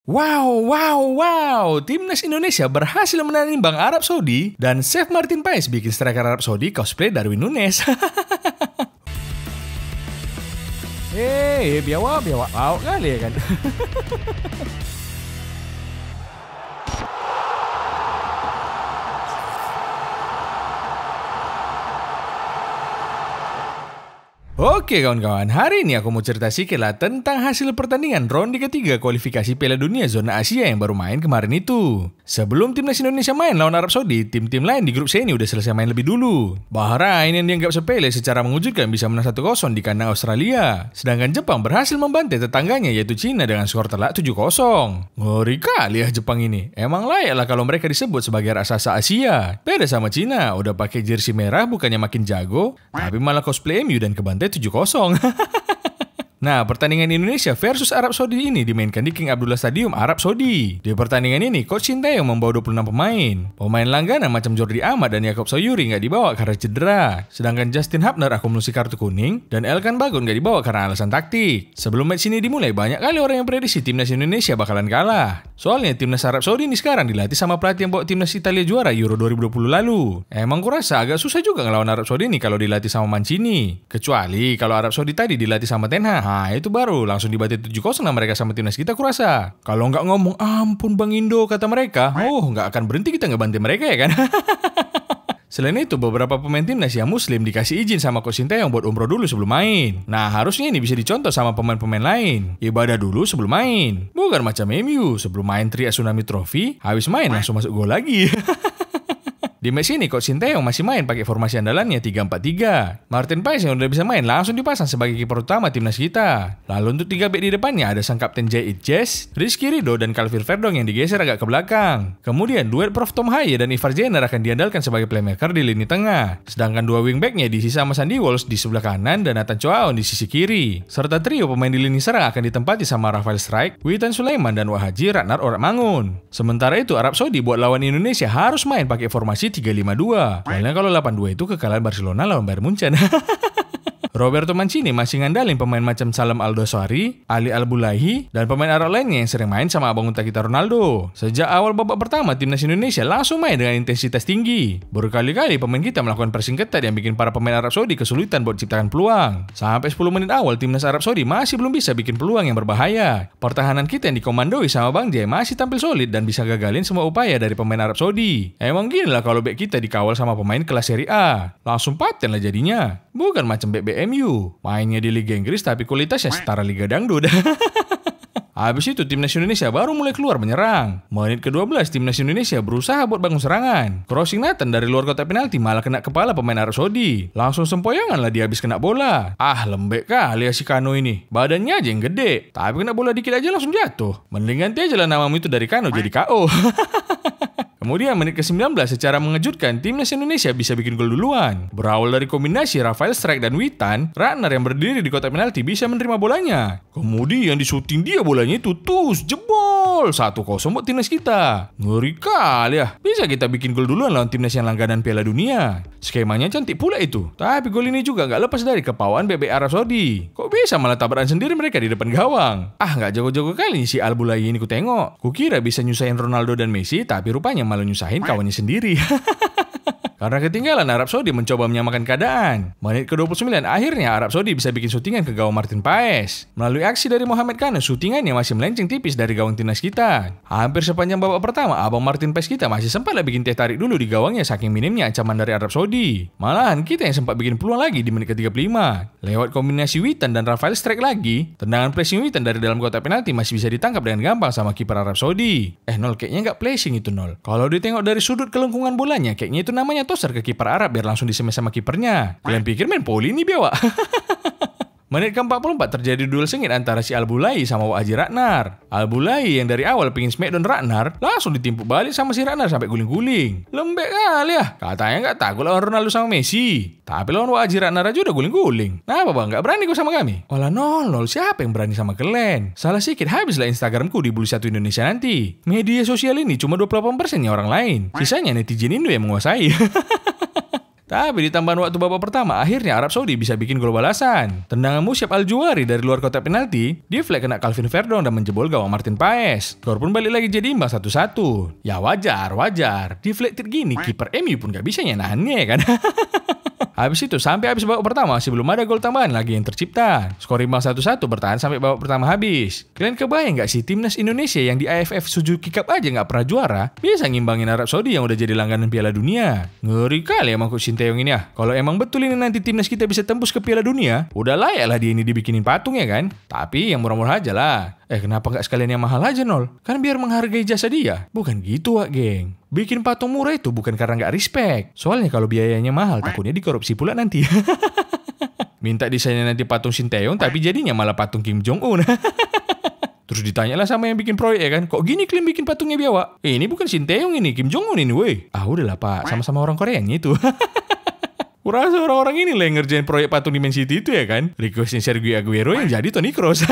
Wow, wow, wow. Timnas Indonesia berhasil menang imbang Arab Saudi dan Chef Martin Paes bikin striker Arab Saudi cosplay Darwin Nunes. Biawak, wow kali ya kan. Oke kawan-kawan, hari ini aku mau cerita sedikit lah tentang hasil pertandingan ronde ketiga kualifikasi Piala Dunia Zona Asia yang baru main kemarin itu. Sebelum timnas Indonesia main lawan Arab Saudi, tim-tim lain di grup C ini udah selesai main lebih dulu. Bahrain yang dianggap sepele secara mengejutkan bisa menang 1-0 di kandang Australia. Sedangkan Jepang berhasil membantai tetangganya yaitu Cina dengan skor telak 7-0. Ngeri kali ya Jepang ini. Emang layak lah kalau mereka disebut sebagai raksasa Asia. Beda sama Cina, udah pakai jersey merah bukannya makin jago, tapi malah cosplay MU dan kebantai 7-0. Nah, pertandingan Indonesia versus Arab Saudi ini dimainkan di King Abdullah Stadium, Arab Saudi. Di pertandingan ini, Coach Sinteyong membawa 26 pemain. Pemain langganan macam Jordi Amat dan Yaakob Soyuri nggak dibawa karena cedera. Sedangkan Justin Hubner akumulasi kartu kuning dan Elkan Bagot nggak dibawa karena alasan taktik. Sebelum match ini dimulai, banyak kali orang yang prediksi timnas Indonesia bakalan kalah. Soalnya timnas Arab Saudi ini sekarang dilatih sama pelatih yang bawa timnas Italia juara Euro 2020 lalu. Emang kurasa agak susah juga ngelawan Arab Saudi ini kalau dilatih sama Mancini. Kecuali kalau Arab Saudi tadi dilatih sama Ten Hag. Nah, itu baru langsung dibantai 7-0 lah mereka sama timnas kita kurasa. Kalau nggak ngomong ampun Bang Indo kata mereka, nggak akan berhenti kita ngebantai mereka ya kan. Selain itu, beberapa pemain timnas yang muslim dikasih izin sama Coach Sinteyong buat umroh dulu sebelum main. Nah, harusnya ini bisa dicontoh sama pemain-pemain lain. Ibadah dulu sebelum main. Bukan macam MU, sebelum main Tri Tsunami Trophy, habis main langsung masuk gol lagi. Di match ini Coach Sinteyong masih main pakai formasi andalannya 3-4-3. Martin Paes yang udah bisa main langsung dipasang sebagai kiper utama timnas kita. Lalu untuk 3 bek di depannya ada sang kapten Jay Itjes, Rizky Ridho dan Calvin Verdong yang digeser agak ke belakang. Kemudian duet Prof Tom Haye dan Ivar Jenner akan diandalkan sebagai playmaker di lini tengah. Sedangkan 2 wingbacknya diisi sama Sandy Walsh di sebelah kanan dan Nathan Choaon di sisi kiri. Serta trio pemain di lini serang akan ditempati sama Rafael Strijk, Witan Sulaiman dan Wahaji Ratnar Oratmangun. Sementara itu Arab Saudi buat lawan Indonesia harus main pakai formasi 3-5-2. Soalnya kalau 8-2 itu kekalahan Barcelona lawan Bayern Munchen. Roberto Mancini masih ngandalin pemain macam Salam Aldosari, Ali Al-Bulaihi, dan pemain Arab lainnya yang sering main sama abang unta kita Ronaldo. Sejak awal babak pertama, timnas Indonesia langsung main dengan intensitas tinggi. Berkali-kali pemain kita melakukan pressing ketat yang bikin para pemain Arab Saudi kesulitan buat ciptakan peluang. Sampai 10 menit awal, timnas Arab Saudi masih belum bisa bikin peluang yang berbahaya. Pertahanan kita yang dikomandoi sama Bang Jai masih tampil solid dan bisa gagalin semua upaya dari pemain Arab Saudi. Emang gini lah kalau bek kita dikawal sama pemain kelas Serie A. Langsung paten lah jadinya. Bukan macam bek MU, mainnya di Liga Inggris tapi kualitasnya setara Liga Dangdut. Habis itu timnas Indonesia baru mulai keluar menyerang. Menit ke-12 timnas Indonesia berusaha buat bangun serangan. Crossing Nathan dari luar kotak penalti malah kena kepala pemain Arab Saudi. Langsung sempoyangan lah dia habis kena bola. Lembek kali ya si Kano ini. Badannya aja yang gede, tapi kena bola dikit aja langsung jatuh. Mending ganti aja lah namamu itu dari Kano jadi KO. Kemudian menit ke-19 secara mengejutkan timnas Indonesia bisa bikin gol duluan. Berawal dari kombinasi Rafael Strijk dan Witan, Ratnar yang berdiri di kotak penalti bisa menerima bolanya. Kemudian disuting dia bolanya itu jebol 1-0 buat timnas kita. Ngeri kali ya. Bisa kita bikin gol duluan lawan timnas yang langganan Piala Dunia. Skemanya cantik pula itu. Tapi gol ini juga gak lepas dari kepawaan BB Arab Saudi. Kok bisa malah tabrakan sendiri mereka di depan gawang? Gak jago-jago kali si Al-Bulaihi ini ku tengok. Kukira bisa nyusahin Ronaldo dan Messi, tapi rupanya malah nyusahin kawannya sendiri. Karena ketinggalan, Arab Saudi mencoba menyamakan keadaan. Menit ke-29 akhirnya Arab Saudi bisa bikin syutingan ke gawang Martin Paes. Melalui aksi dari Mohamed Kane, syutingannya masih melenceng tipis dari gawang timnas kita. Hampir sepanjang babak pertama, abang Martin Paes kita masih sempat lah bikin teh tarik dulu di gawangnya saking minimnya ancaman dari Arab Saudi. Malahan kita yang sempat bikin peluang lagi di menit ke-35. Lewat kombinasi Witan dan Rafael Strijk lagi, tendangan pressing Witan dari dalam kotak penalti masih bisa ditangkap dengan gampang sama kiper Arab Saudi. Kayaknya nggak placing itu Nol. Kalau ditengok dari sudut kelengkungan bolanya, kayaknya itu namanya toser ke kiper Arab biar langsung disemes sama kipernya. Kalian pikir main poli ini biawak? Menit ke-44 terjadi duel sengit antara si Al-Bulaihi sama Wahaji Ratnar. Al-Bulaihi yang dari awal pengen smackdown Ratnar langsung ditimpuk balik sama si Ratnar sampai guling-guling. Lembek kali ya. Katanya gak takut lawan Ronaldo sama Messi. Tapi lawan Wahaji Ratnar aja udah guling-guling. Nah apa bang, gak berani kok sama kami? Walah nol, siapa yang berani sama kalian? Salah sedikit habislah Instagramku di Bulu 1 Indonesia nanti. Media sosial ini cuma 28% orang lain. Sisanya netizen Indo yang menguasai. Tapi di tambahan waktu babak pertama, akhirnya Arab Saudi bisa bikin gol balasan. Tendangan Musyab Al-Juwari dari luar kotak penalti, deflect kena Calvin Verdong dan menjebol gawang Martin Paes. Skor pun balik lagi jadi imbang 1-1. Ya wajar. Deflected gini, kiper MU pun gak bisa nahannya kan. Habis itu, sampai habis babak pertama masih belum ada gol tambahan lagi yang tercipta. Skor imbang 1-1 bertahan sampai babak pertama habis. Kalian kebayang gak sih timnas Indonesia yang di AFF Suzuki Cup aja gak pernah juara, bisa ngimbangin Arab Saudi yang udah jadi langganan Piala Dunia? Ngeri kali emang Coach Sinteyong ini ya. Kalau emang betul ini nanti timnas kita bisa tembus ke Piala Dunia, udah layak lah dia ini dibikinin patung ya kan? Tapi yang murah-murah aja lah. Kenapa nggak sekalian yang mahal aja, Nol? Kan biar menghargai jasa dia. Bukan gitu, Wak, geng. Bikin patung murah itu bukan karena nggak respect. Soalnya kalau biayanya mahal, takutnya dikorupsi pula nanti. Minta desainnya nanti patung Sinteyong, tapi jadinya malah patung Kim Jong-un. Terus ditanyalah sama yang bikin proyek ya kan, kok gini klaim bikin patungnya biawak? Ini bukan Sinteyong ini, Kim Jong-un ini, weh. Udahlah, Pak. Sama-sama orang Koreanya itu. Kurasa orang-orang ini lah yang ngerjain proyek patung di Man City itu ya kan. Requestnya Sergio Aguero yang jadi Toni Kroos.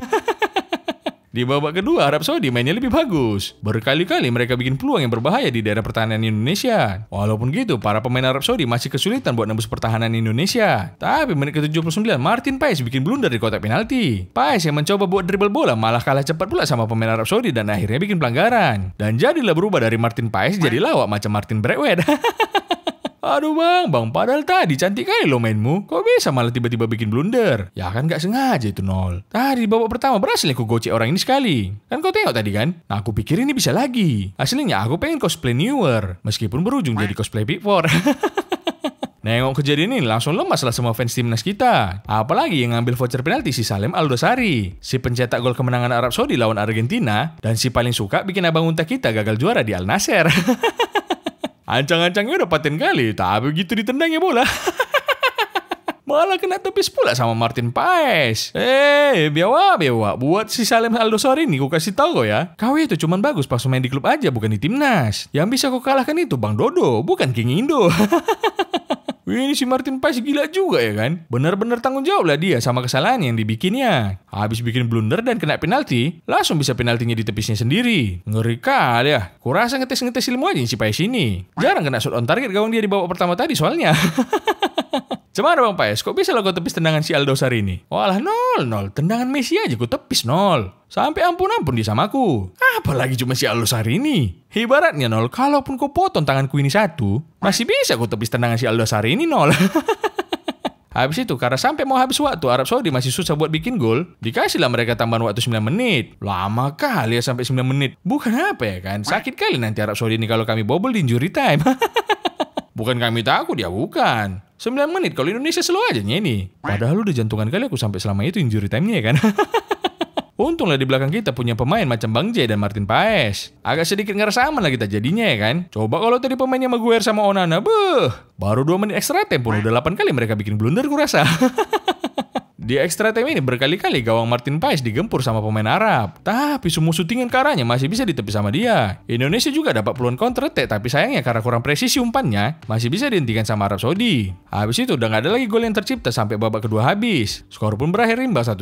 Di babak kedua, Arab Saudi mainnya lebih bagus. Berkali-kali mereka bikin peluang yang berbahaya di daerah pertahanan Indonesia. Walaupun gitu, para pemain Arab Saudi masih kesulitan buat nembus pertahanan Indonesia. Tapi menit ke-79, Martin Paes bikin blunder di kotak penalti. Paes yang mencoba buat dribble bola malah kalah cepat pula sama pemain Arab Saudi dan akhirnya bikin pelanggaran. Dan jadilah berubah dari Martin Paes jadi lawak macam Martin Braithwaite. Aduh bang, padahal tadi cantik kali lo mainmu. Kok bisa malah tiba-tiba bikin blunder? Ya kan gak sengaja itu, Nol. Tadi di babak pertama berhasil aku gocek orang ini sekali. Kan kau tengok tadi kan? Nah aku pikir ini bisa lagi. Aslinya aku pengen cosplay Newer, meskipun berujung jadi cosplay Big Four. Nengok kejadian ini langsung lemas lah semua fans timnas kita. Apalagi yang ngambil voucher penalti si Salem Aldosari, si pencetak gol kemenangan Arab Saudi lawan Argentina, dan si paling suka bikin abang unta kita gagal juara di Al Nassr. Ancang-ancangnya udah paten kali, tapi begitu ditendangnya bola. Malah kena tepis pula sama Martin Paes. Biawak. Buat si Salem Aldosari ini, ku kasih tahu kau ya. Kau itu cuman bagus pas main di klub aja, bukan di timnas. Yang bisa kau kalahkan itu Bang Dodo, bukan King Indo. Ini si Martin Paes gila juga ya kan? Bener-bener tanggung jawab lah dia sama kesalahan yang dibikinnya. Habis bikin blunder dan kena penalti, langsung bisa penaltinya ditepisnya sendiri. Ngeri kali ya. Kurasa ngetes ilmu aja si Paes ini. Jarang kena shot on target gawang dia di babak pertama tadi soalnya. Cemara Bang Paes, kok bisa lo kau tepis tendangan si Aldosari ini? Walah nol. Tendangan Messi aja kau tepis nol. Sampai ampun dia sama aku. Apalagi cuma si Aldosari ini. Ibaratnya nol, kalaupun kau potong tanganku ini satu, masih bisa kau tepis tendangan si Aldosari ini nol. Habis itu, karena sampai mau habis waktu, Arab Saudi masih susah buat bikin gol, dikasihlah mereka tambahan waktu 9 menit. Lama kali ya sampai 9 menit. Bukan apa ya kan, sakit kali nanti Arab Saudi ini kalau kami bobol di injury time. Bukan kami takut ya, bukan. 9 menit kalau Indonesia slow aja ini. Padahal udah jantungan kali aku sampai selama itu injury time-nya ya kan. Untunglah di belakang kita punya pemain macam Bang J dan Martin Paes. Agak sedikit ngerasa aman lah kita jadinya ya kan. Coba kalau tadi pemainnya Maguire sama Onana, baru 2 menit extra time pun udah 8 kali mereka bikin blunder kurasa. Di extra time ini berkali-kali gawang Martin Paes digempur sama pemain Arab. Tapi semua syutingan ke arahnya masih bisa ditepis sama dia. Indonesia juga dapat peluang counter attack, tapi sayangnya karena kurang presisi umpannya, masih bisa dihentikan sama Arab Saudi. Habis itu udah gak ada lagi gol yang tercipta sampai babak kedua habis. Skor pun berakhir imbang 1-1.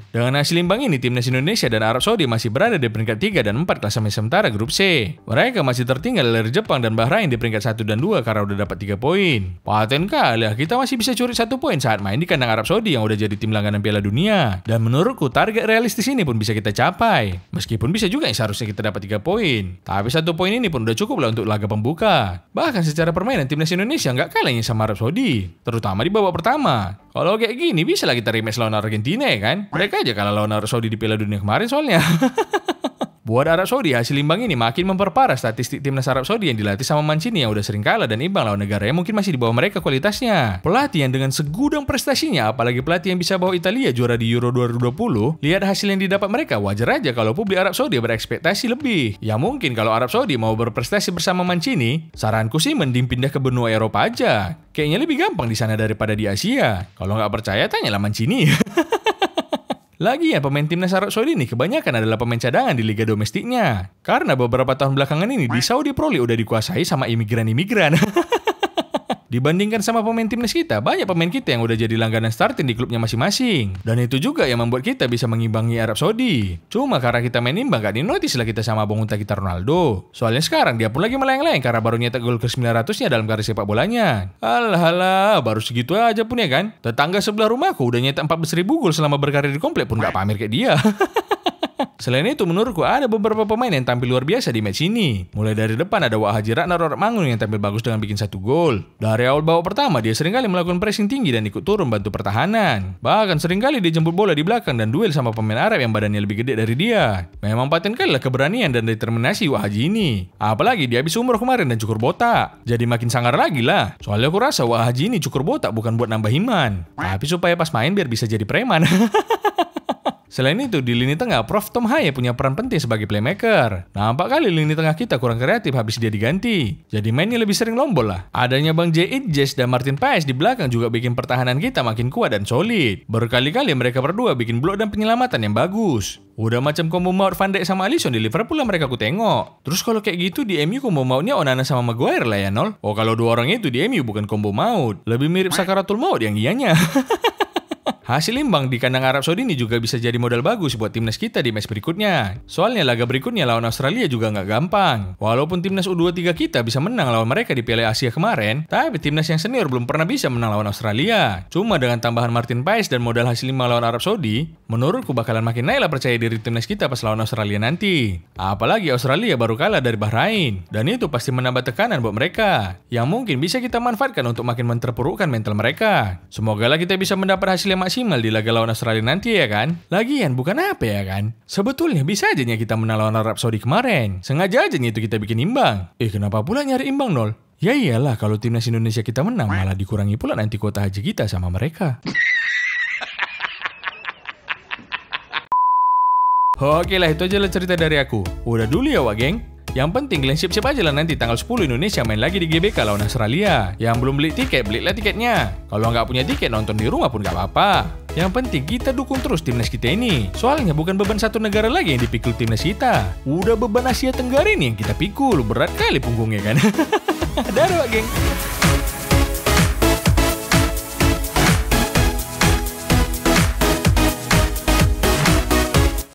Dengan hasil imbang ini, timnas Indonesia dan Arab Saudi masih berada di peringkat 3 dan 4 klasemen sementara grup C. Mereka masih tertinggal dari Jepang dan Bahrain di peringkat 1 dan 2 karena udah dapat 3 poin. Paten kali ya, kita masih bisa curi 1 poin saat main di kandang Arab Saudi yang udah jadi tim langganan Piala Dunia. Dan menurutku target realistis ini pun bisa kita capai. Meskipun bisa juga yang seharusnya kita dapat 3 poin. Tapi 1 poin ini pun udah cukup lah untuk laga pembuka. Bahkan secara permainan timnas Indonesia nggak kalahnya sama Arab Saudi. Terutama di babak pertama. Kalau kayak gini bisa lah kita rematch lawan Argentina ya kan. Mereka aja kalah lawan Arab Saudi di Piala Dunia kemarin soalnya. Buat Arab Saudi, hasil imbang ini makin memperparah statistik timnas Arab Saudi yang dilatih sama Mancini yang udah sering kalah dan imbang lawan negara yang mungkin masih di bawah mereka kualitasnya. Pelatih yang dengan segudang prestasinya, apalagi pelatih yang bisa bawa Italia juara di Euro 2020, lihat hasil yang didapat mereka, wajar aja kalau publik Arab Saudi berekspektasi lebih. Ya mungkin kalau Arab Saudi mau berprestasi bersama Mancini, saranku sih mending pindah ke benua Eropa aja. Kayaknya lebih gampang di sana daripada di Asia. Kalau nggak percaya, tanyalah Mancini. Lagian pemain timnas Arab Saudi ini kebanyakan adalah pemain cadangan di liga domestiknya. Karena beberapa tahun belakangan ini di Saudi Pro League udah dikuasai sama imigran-imigran. Dibandingkan sama pemain timnas kita, banyak pemain kita yang udah jadi langganan starting di klubnya masing-masing. Dan itu juga yang membuat kita bisa mengimbangi Arab Saudi. Cuma karena kita main imbang gak dinotis lah kita sama abang unta kita Ronaldo. Soalnya sekarang dia pun lagi melayang-layang karena baru nyetak gol ke-900-nya dalam karir sepak bolanya. Alah, baru segitu aja pun ya kan. Tetangga sebelah rumahku udah nyetak 14.000 gol selama berkarir di komplek pun gak pamer kayak dia. Selain itu, menurutku ada beberapa pemain yang tampil luar biasa di match ini. Mulai dari depan ada Wah Haji Ratna Rorat Mangun yang tampil bagus dengan bikin 1 gol. Dari awal babak pertama dia seringkali melakukan pressing tinggi dan ikut turun bantu pertahanan. Bahkan seringkali dia jemput bola di belakang dan duel sama pemain Arab yang badannya lebih gede dari dia. Memang paten kali lah keberanian dan determinasi Wah Haji ini. Apalagi dia habis umroh kemarin dan cukur botak. Jadi makin sangar lagi lah. Soalnya aku rasa Wah Haji ini cukur botak bukan buat nambah iman, tapi supaya pas main biar bisa jadi preman. Selain itu, di lini tengah, Prof Tom Haye punya peran penting sebagai playmaker. Nampak kali lini tengah kita kurang kreatif habis dia diganti. Jadi mainnya lebih sering lombol lah. Adanya Bang J.I. Jess dan Martin Paes di belakang juga bikin pertahanan kita makin kuat dan solid. Berkali-kali mereka berdua bikin blok dan penyelamatan yang bagus. Udah macam combo maut Van Dijk sama Alisson di Liverpool lah mereka ku tengok. Terus kalau kayak gitu di MU combo mautnya Onana sama Maguire lah ya nol. Oh kalau dua orang itu di MU bukan combo maut. Lebih mirip Sakaratul Maut yang ianya. Hasil imbang di kandang Arab Saudi ini juga bisa jadi modal bagus buat timnas kita di match berikutnya. Soalnya laga berikutnya lawan Australia juga nggak gampang. Walaupun timnas U23 kita bisa menang lawan mereka di Piala Asia kemarin, tapi timnas yang senior belum pernah bisa menang lawan Australia. Cuma dengan tambahan Martin Paes dan modal hasil imbang lawan Arab Saudi, menurutku bakalan makin naik lah percaya diri timnas kita pas lawan Australia nanti. Apalagi Australia baru kalah dari Bahrain, dan itu pasti menambah tekanan buat mereka, yang mungkin bisa kita manfaatkan untuk makin menterpurukkan mental mereka. Semoga lah kita bisa mendapat hasil yang maksimal di laga lawan Australia nanti ya kan. Lagian bukan apa ya kan. Sebetulnya bisa aja kita menang lawan Arab Saudi kemarin. Sengaja aja itu kita bikin imbang. Kenapa pula nyari imbang nol? Ya iyalah kalau timnas Indonesia kita menang malah dikurangi pula nanti kuota haji kita sama mereka. Oke lah, itu aja lah cerita dari aku. Udah dulu ya wak geng. Yang penting kalian siap-siap aja lah nanti tanggal 10 Indonesia main lagi di GBK lawan Australia. Yang belum beli tiket, belilah tiketnya. Kalau nggak punya tiket, nonton di rumah pun nggak apa-apa. Yang penting kita dukung terus timnas kita ini. Soalnya bukan beban satu negara lagi yang dipikul timnas kita. Udah beban Asia Tenggara ini yang kita pikul. Berat kali punggungnya kan. Dadah geng.